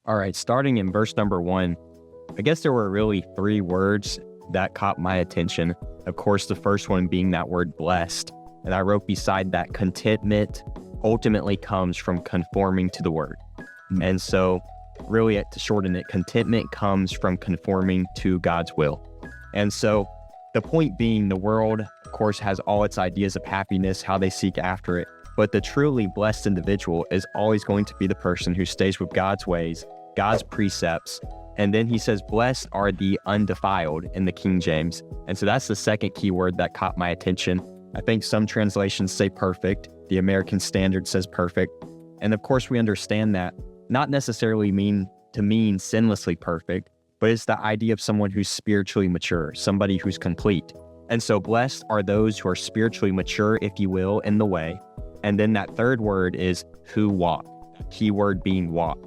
All right, starting in verse number 1, I guess there were really 3 words that caught my attention. Of course, the first one being that word blessed. And I wrote beside that, contentment ultimately comes from conforming to the word. And so really to shorten it, contentment comes from conforming to God's will. And so the point being, the world, of course, has all its ideas of happiness, how they seek after it. But the truly blessed individual is always going to be the person who stays with God's ways, God's precepts. And then he says, blessed are the undefiled in the King James. And so that's the second key word that caught my attention. I think some translations say perfect. The American Standard says perfect. And of course, we understand that not necessarily mean sinlessly perfect, but it's the idea of someone who's spiritually mature, somebody who's complete. And so blessed are those who are spiritually mature, if you will, in the way. And then that third word is who walk, key word being walk.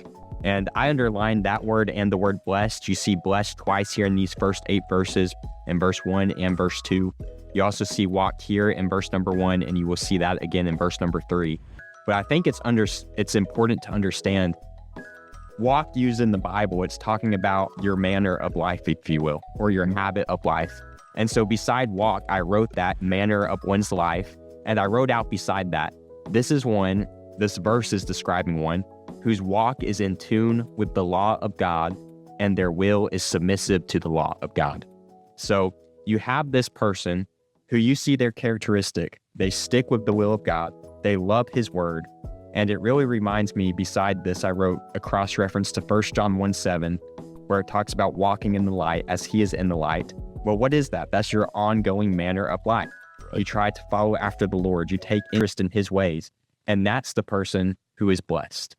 And I underlined that word and the word blessed. You see blessed twice here in these first 8 verses, in verse 1 and verse 2. You also see walk here in verse number 1, and you will see that again in verse number 3. But I think it's important to understand, walk used in the Bible, it's talking about your manner of life, if you will, or your habit of life. And so beside walk, I wrote that manner of one's life, and I wrote out beside that, this verse is describing one whose walk is in tune with the law of God, and their will is submissive to the law of God. So you have this person who you see their characteristic. They stick with the will of God. They love his word. And it really reminds me, beside this, I wrote a cross-reference to 1 John 1:7, where it talks about walking in the light as he is in the light. Well, what is that? That's your ongoing manner of life. You try to follow after the Lord. You take interest in his ways. And that's the person who is blessed.